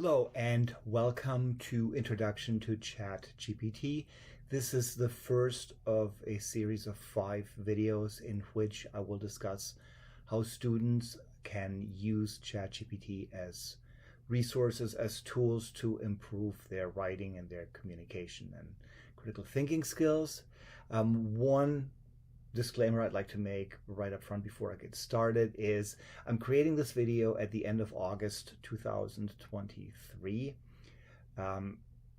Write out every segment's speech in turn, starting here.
Hello and welcome to Introduction to ChatGPT. This is the first of a series of 5 videos in which I will discuss how students can use ChatGPT as resources, as tools to improve their writing and their communication and critical thinking skills. One disclaimer I'd like to make right up front before I get started is I'm creating this video at the end of August 2023.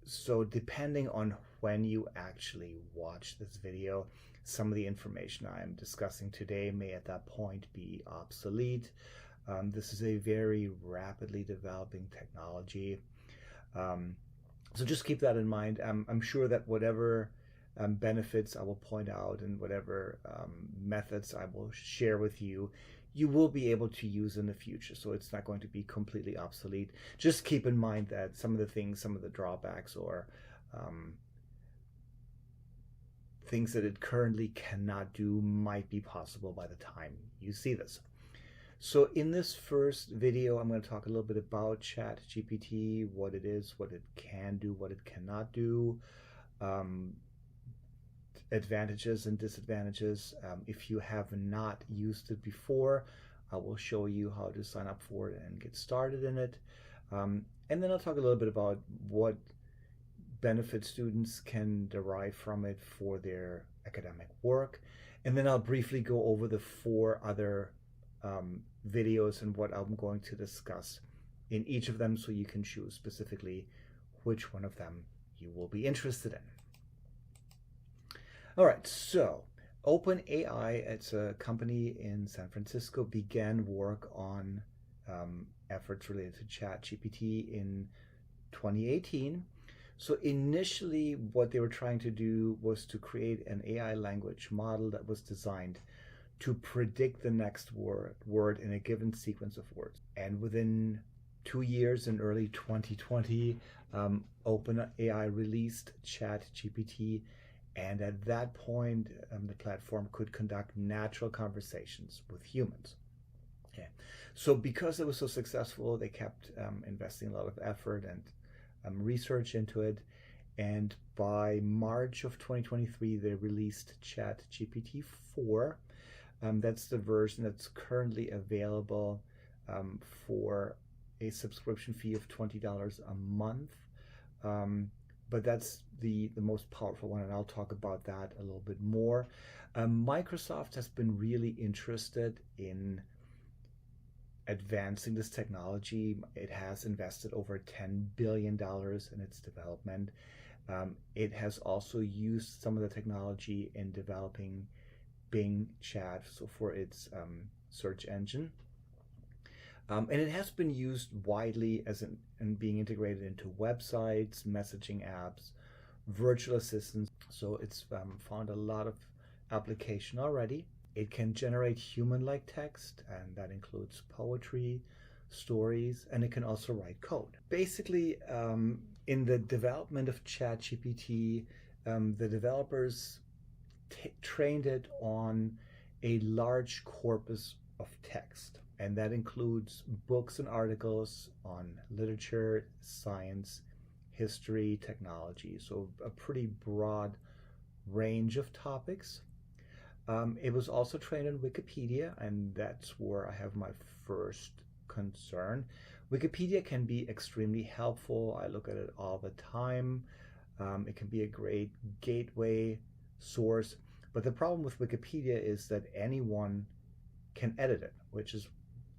So depending on when you actually watch this video, some of the information I'm discussing today may at that point be obsolete. This is a very rapidly developing technology. So just keep that in mind. I'm sure that whatever benefits I will point out and whatever methods I will share with you, you will be able to use in the future. So it's not going to be completely obsolete. Just keep in mind that some of the things, some of the drawbacks or things that it currently cannot do might be possible by the time you see this. So in this first video, I'm going to talk a little bit about ChatGPT, what it is, what it can do, what it cannot do, advantages and disadvantages. If you have not used it before, I will show you how to sign up for it and get started in it. And then I'll talk a little bit about what benefit students can derive from it for their academic work. And then I'll briefly go over the 4 other videos and what I'm going to discuss in each of them so you can choose specifically which one of them you will be interested in. All right, so OpenAI, it's a company in San Francisco, began work on efforts related to ChatGPT in 2018. So initially what they were trying to do was to create an AI language model that was designed to predict the next word in a given sequence of words. And within 2 years, in early 2020, OpenAI released ChatGPT. And at that point, the platform could conduct natural conversations with humans. Okay. So because it was so successful, they kept investing a lot of effort and research into it. And by March of 2023, they released ChatGPT 4. That's the version that's currently available for a subscription fee of $20 a month. But that's the most powerful one, and I'll talk about that a little bit more. Microsoft has been really interested in advancing this technology. It has invested over $10 billion in its development. It has also used some of the technology in developing Bing Chat, so for its search engine. And it has been used widely and being integrated into websites, messaging apps, virtual assistants. So it's found a lot of application already. It can generate human-like text, and that includes poetry, stories, and it can also write code. Basically, in the development of ChatGPT, the developers trained it on a large corpus of text. And that includes books and articles on literature, science, history, technology. So a pretty broad range of topics. It was also trained on Wikipedia, and that's where I have my first concern. Wikipedia can be extremely helpful. I look at it all the time. It can be a great gateway source. But the problem with Wikipedia is that anyone can edit it, which is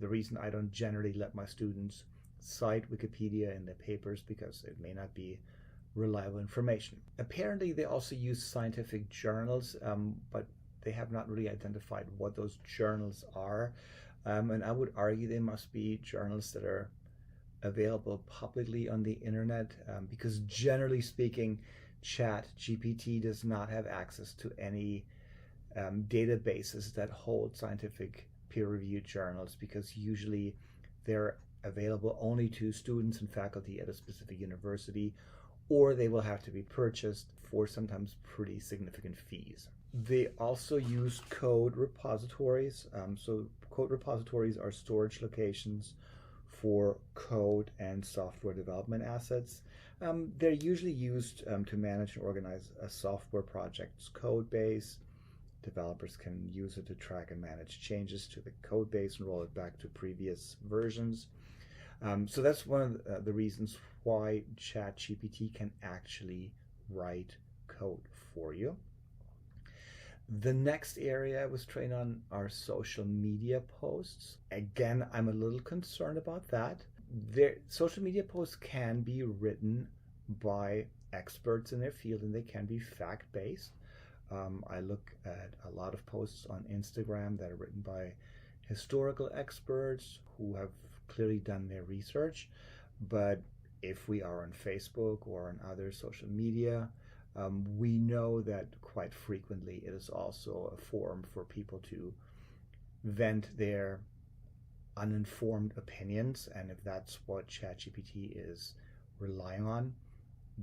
the reason I don't generally let my students cite Wikipedia in their papers, because it may not be reliable information. Apparently, they also use scientific journals, but they have not really identified what those journals are. And I would argue they must be journals that are available publicly on the internet, because generally speaking, ChatGPT does not have access to any databases that hold scientific peer-reviewed journals, because usually they're available only to students and faculty at a specific university, or they will have to be purchased for sometimes pretty significant fees. They also use code repositories. So code repositories are storage locations for code and software development assets. They're usually used to manage and organize a software project's code base. Developers can use it to track and manage changes to the code base and roll it back to previous versions. So that's one of the reasons why ChatGPT can actually write code for you. The next area I was trained on are social media posts. Again, I'm a little concerned about that. Social media posts can be written by experts in their field and they can be fact-based. I look at a lot of posts on Instagram that are written by historical experts who have clearly done their research. But if we are on Facebook or on other social media, we know that quite frequently it is also a forum for people to vent their uninformed opinions. And if that's what ChatGPT is relying on,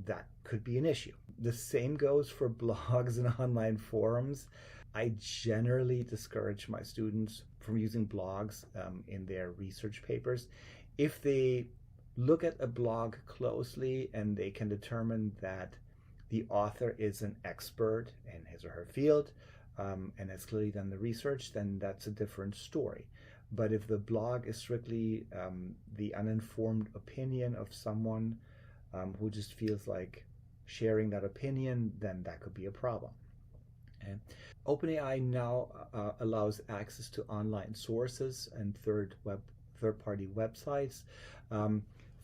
that could be an issue. The same goes for blogs and online forums. I generally discourage my students from using blogs in their research papers. If they look at a blog closely and they can determine that the author is an expert in his or her field and has clearly done the research, then that's a different story. But if the blog is strictly the uninformed opinion of someone who just feels like sharing that opinion, then that could be a problem. Okay. OpenAI now allows access to online sources and third-party websites.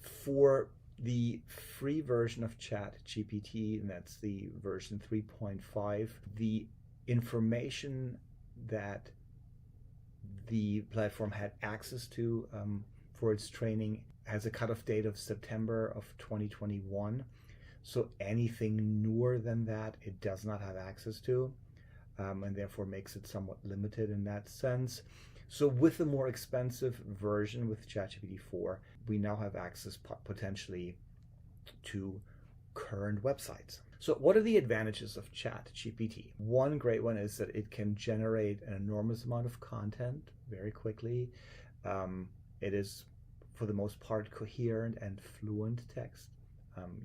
For the free version of ChatGPT, and that's the version 3.5, the information that the platform had access to for its training has a cutoff date of September of 2021. So anything newer than that, it does not have access to, and therefore makes it somewhat limited in that sense. So with the more expensive version with ChatGPT 4, we now have access potentially to current websites. So what are the advantages of ChatGPT? One great one is that it can generate an enormous amount of content very quickly. It is, for the most part, coherent and fluent text,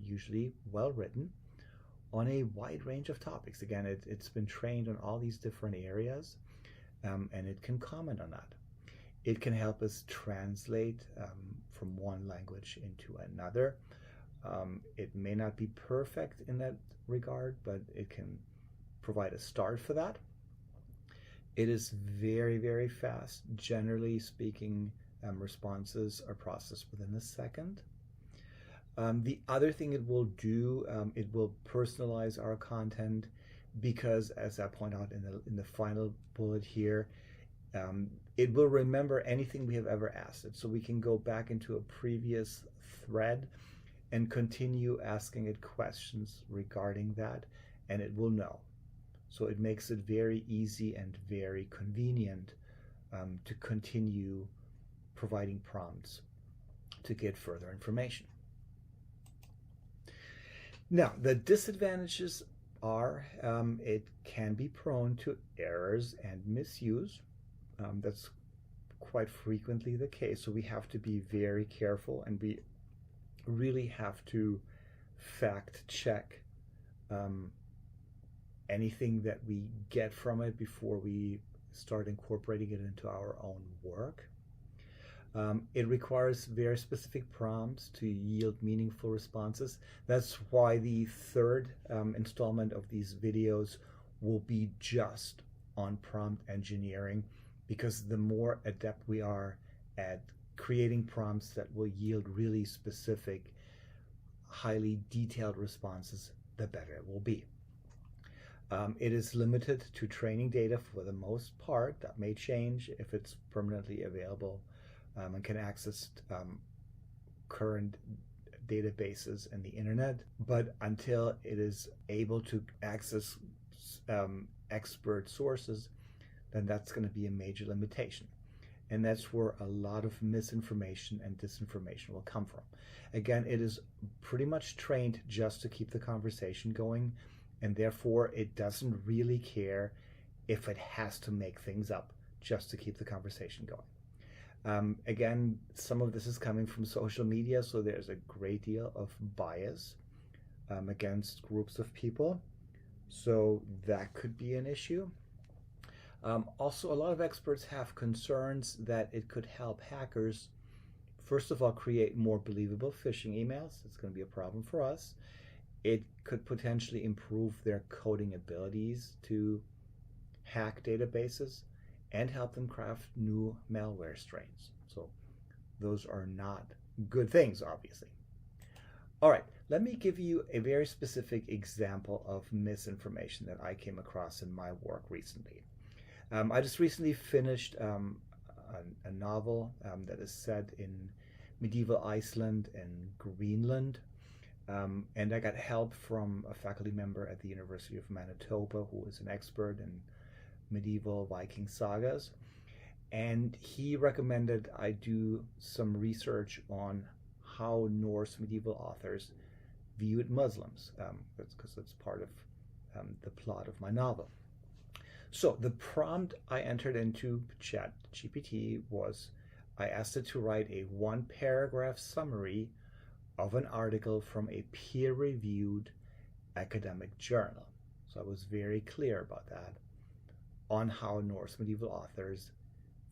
usually well written, on a wide range of topics. Again, it's been trained on all these different areas, and it can comment on that. It can help us translate from one language into another. It may not be perfect in that regard, but it can provide a start for that. It is very, very fast. Generally speaking, responses are processed within a second. The other thing it will do, it will personalize our content because, as I point out in the final bullet here, it will remember anything we have ever asked it. So we can go back into a previous thread and continue asking it questions regarding that, and it will know. So it makes it very easy and very convenient to continue providing prompts to get further information. Now, the disadvantages are it can be prone to errors and misuse. That's quite frequently the case. So we have to be very careful, and we really have to fact check anything that we get from it before we start incorporating it into our own work. It requires very specific prompts to yield meaningful responses. That's why the third installment of these videos will be just on prompt engineering, because the more adept we are at creating prompts that will yield really specific, highly detailed responses, the better it will be. It is limited to training data for the most part. That may change if it's permanently available and can access current databases and the internet. But until it is able to access expert sources, then that's going to be a major limitation. And that's where a lot of misinformation and disinformation will come from. Again, it is pretty much trained just to keep the conversation going, and therefore it doesn't really care if it has to make things up just to keep the conversation going. Again, some of this is coming from social media, so there's a great deal of bias against groups of people. So that could be an issue. Also, a lot of experts have concerns that it could help hackers, first of all, create more believable phishing emails. It's going to be a problem for us. It could potentially improve their coding abilities to hack databases and help them craft new malware strains. So those are not good things, obviously. All right, let me give you a very specific example of misinformation that I came across in my work recently. I just recently finished a novel that is set in medieval Iceland and Greenland. And I got help from a faculty member at the University of Manitoba who is an expert in medieval Viking sagas. And he recommended I do some research on how Norse medieval authors viewed Muslims. That's because it's part of the plot of my novel. So the prompt I entered into ChatGPT was I asked it to write a 1-paragraph summary of an article from a peer-reviewed academic journal. So I was very clear about that, on how Norse medieval authors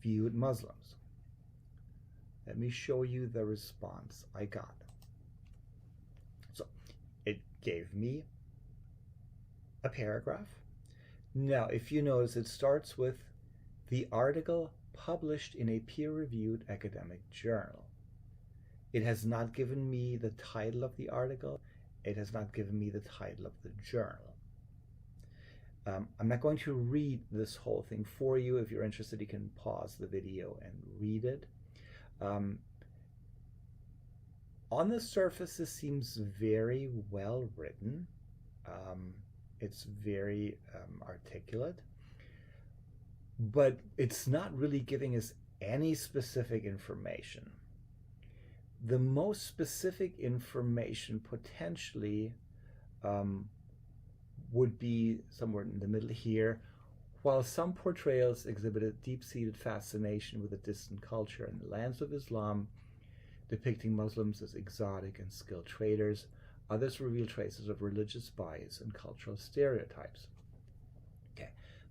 viewed Muslims. Let me show you the response I got. So it gave me a paragraph. Now, if you notice, it starts with the article published in a peer-reviewed academic journal. It has not given me the title of the article. It has not given me the title of the journal. I'm not going to read this whole thing for you. If you're interested, you can pause the video and read it. On the surface, this seems very well written. It's very articulate, but it's not really giving us any specific information. The most specific information potentially would be somewhere in the middle here. While some portrayals exhibited deep-seated fascination with a distant culture in the lands of Islam, depicting Muslims as exotic and skilled traders, others reveal traces of religious bias and cultural stereotypes. Okay,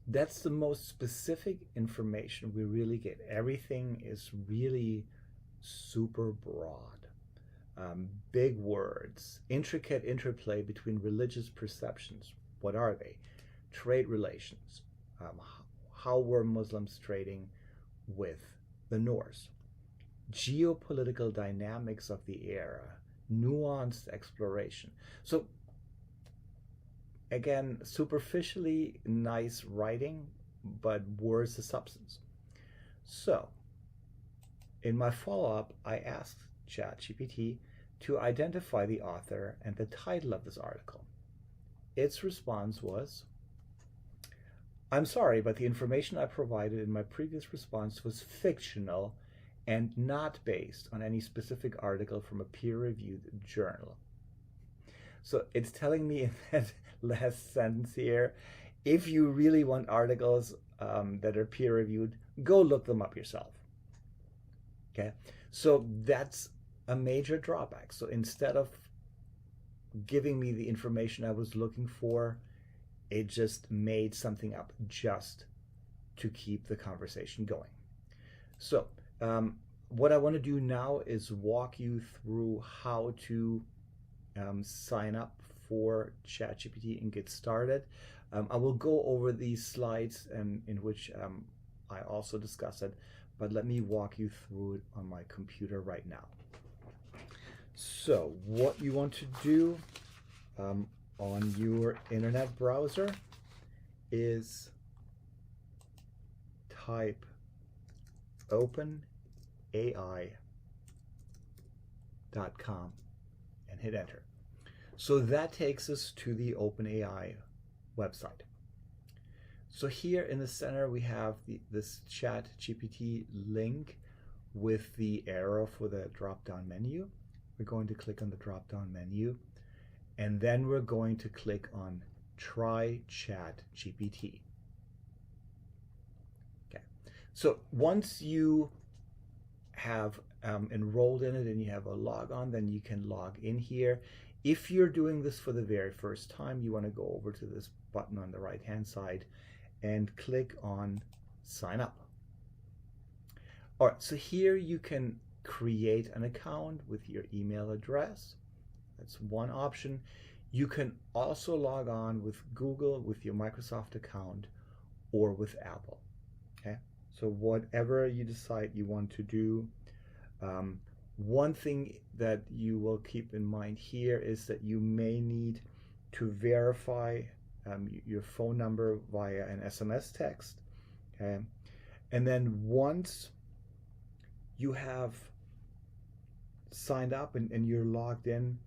that's the most specific information we really get. Everything is really super broad. Big words, intricate interplay between religious perceptions. What are they? Trade relations. How were Muslims trading with the Norse? Geopolitical dynamics of the era, nuanced exploration. So again, superficially nice writing, but words the substance. So in my follow-up, I asked ChatGPT to identify the author and the title of this article. Its response was, "I'm sorry, but the information I provided in my previous response was fictional and not based on any specific article from a peer-reviewed journal." So it's telling me in that last sentence here, if you really want articles that are peer-reviewed, go look them up yourself. Okay, so that's a major drawback. So instead of giving me the information I was looking for, it just made something up just to keep the conversation going. So what I want to do now is walk you through how to sign up for ChatGPT and get started. I will go over these slides in which I also discuss it, but let me walk you through it on my computer right now. So what you want to do on your internet browser is type openai.com and hit enter. So that takes us to the OpenAI website. So here in the center we have this ChatGPT link with the arrow for the drop-down menu. We're going to click on the drop-down menu, and then we're going to click on Try ChatGPT. Okay. So once you have enrolled in it and you have a log on, then you can log in here. If you're doing this for the very first time, you want to go over to this button on the right hand side and click on sign up. All right, so here you can create an account with your email address. That's one option. You can also log on with Google, with your Microsoft account, or with Apple. Okay, so whatever you decide you want to do. One thing that you will keep in mind here is that you may need to verify your phone number via an SMS text. Okay, and then once you have signed up and you're logged in,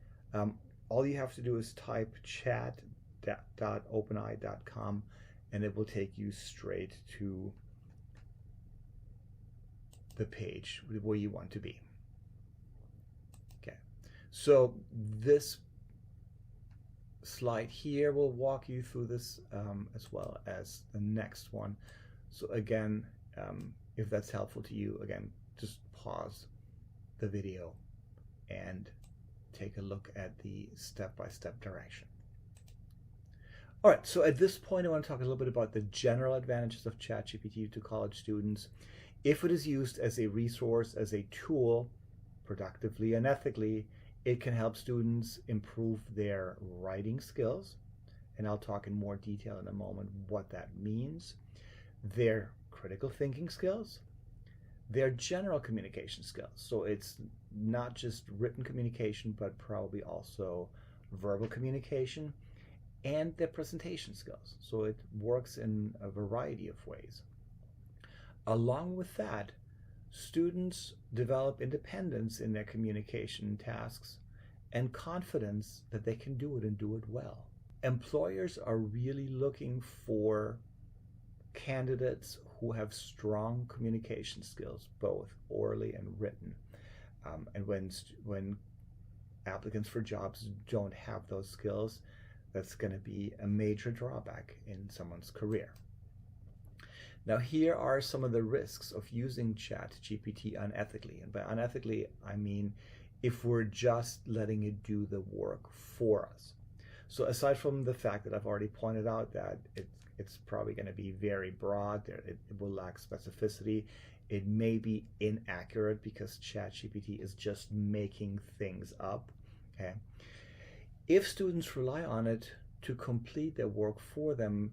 all you have to do is type chat.openai.com and it will take you straight to the page where you want to be. Okay, so this slide here will walk you through this as well as the next one. So again, if that's helpful to you, again, just pause the video and take a look at the step-by-step direction. All right, so at this point, I want to talk a little bit about the general advantages of ChatGPT to college students. If it is used as a resource, as a tool, productively and ethically, it can help students improve their writing skills. And I'll talk in more detail in a moment what that means. Their critical thinking skills, their general communication skills. So it's not just written communication, but probably also verbal communication, and their presentation skills. So it works in a variety of ways. Along with that, students develop independence in their communication tasks and confidence that they can do it and do it well. Employers are really looking for candidates who have strong communication skills, both orally and written. And when applicants for jobs don't have those skills, that's going to be a major drawback in someone's career. Now, here are some of the risks of using ChatGPT unethically. And by unethically, I mean if we're just letting it do the work for us. So aside from the fact that I've already pointed out that it's probably going to be very broad, it will lack specificity, it may be inaccurate because ChatGPT is just making things up. Okay. If students rely on it to complete their work for them,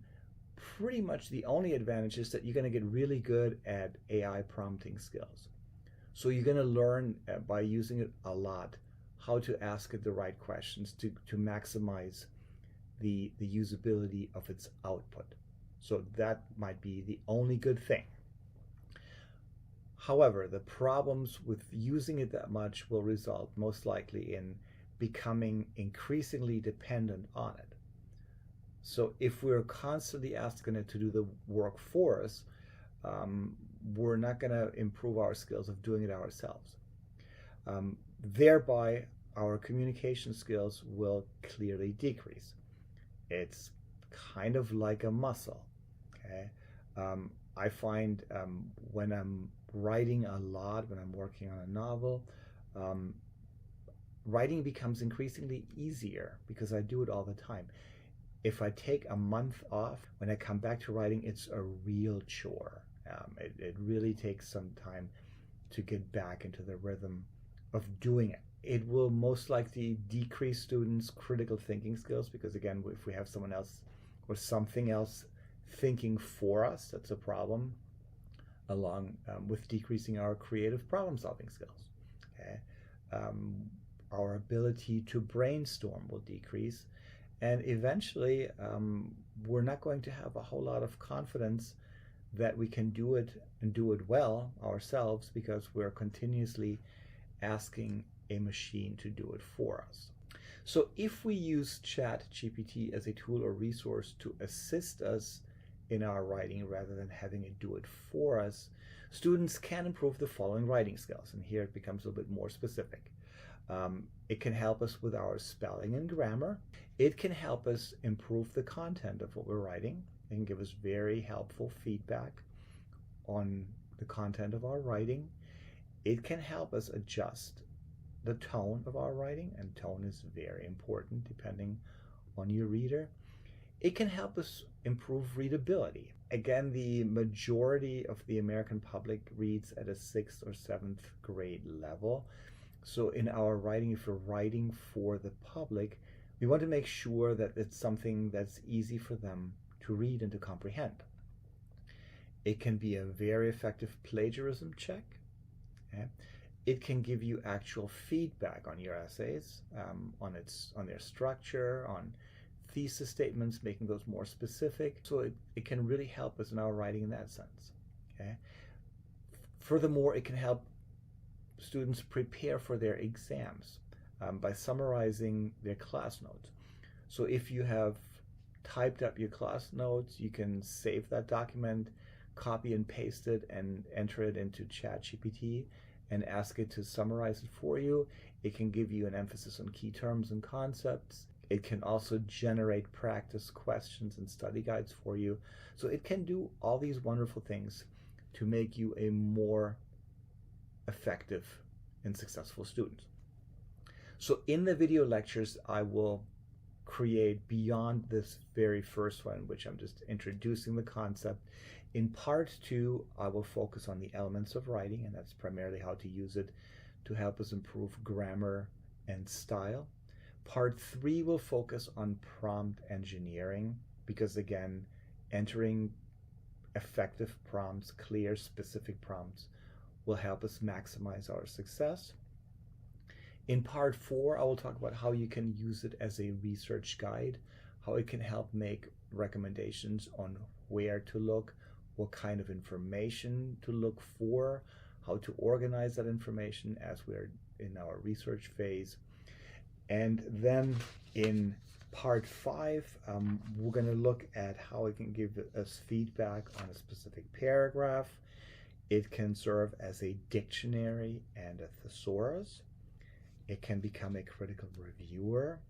pretty much the only advantage is that you're going to get really good at AI prompting skills. So you're going to learn by using it a lot how to ask it the right questions to maximize the usability of its output. So that might be the only good thing. However, the problems with using it that much will result most likely in becoming increasingly dependent on it. So if we're constantly asking it to do the work for us, we're not going to improve our skills of doing it ourselves. Thereby, our communication skills will clearly decrease. It's kind of like a muscle. Okay, I find when I'm writing a lot, when I'm working on a novel, writing becomes increasingly easier because I do it all the time. If I take a month off, when I come back to writing, it's a real chore. It really takes some time to get back into the rhythm of doing it. It will most likely decrease students' critical thinking skills because, again, if we have someone else or something else thinking for us, that's a problem, along with decreasing our creative problem-solving skills. Okay? Our ability to brainstorm will decrease, and eventually we're not going to have a whole lot of confidence that we can do it and do it well ourselves because we're continuously asking a machine to do it for us. So if we use ChatGPT as a tool or resource to assist us in our writing rather than having it do it for us, students can improve the following writing skills. And here it becomes a little bit more specific. It can help us with our spelling and grammar. It can help us improve the content of what we're writing. It can give us very helpful feedback on the content of our writing. It can help us adjust the tone of our writing, and tone is very important depending on your reader. It can help us improve readability. Again, the majority of the American public reads at a 6th or 7th grade level. So in our writing, if we're writing for the public, we want to make sure that it's something that's easy for them to read and to comprehend. It can be a very effective plagiarism check. Okay? It can give you actual feedback on your essays, on their structure, on thesis statements, making those more specific. So it can really help us in our writing in that sense. Okay? Furthermore, it can help students prepare for their exams by summarizing their class notes. So if you have typed up your class notes, you can save that document, copy and paste it, and enter it into ChatGPT and ask it to summarize it for you. It can give you an emphasis on key terms and concepts. It can also generate practice questions and study guides for you. So it can do all these wonderful things to make you a more effective and successful student. So in the video lectures, I will create beyond this very first one, which I'm just introducing the concept. In part 2, I will focus on the elements of writing, and that's primarily how to use it to help us improve grammar and style. Part 3 will focus on prompt engineering, because again, entering effective prompts, clear, specific prompts, will help us maximize our success. In part 4, I will talk about how you can use it as a research guide, how it can help make recommendations on where to look, what kind of information to look for, how to organize that information as we're in our research phase. And then in part 5, we're going to look at how it can give us feedback on a specific paragraph. It can serve as a dictionary and a thesaurus. It can become a critical reviewer.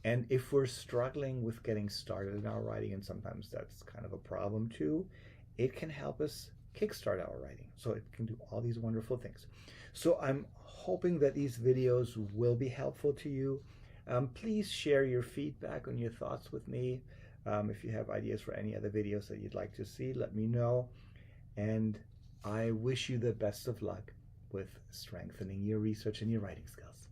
And if we're struggling with getting started in our writing, and sometimes that's kind of a problem too, it can help us kickstart our writing. So it can do all these wonderful things. So I'm hoping that these videos will be helpful to you. Please share your feedback and your thoughts with me. If you have ideas for any other videos that you'd like to see, let me know. And I wish you the best of luck with strengthening your research and your writing skills.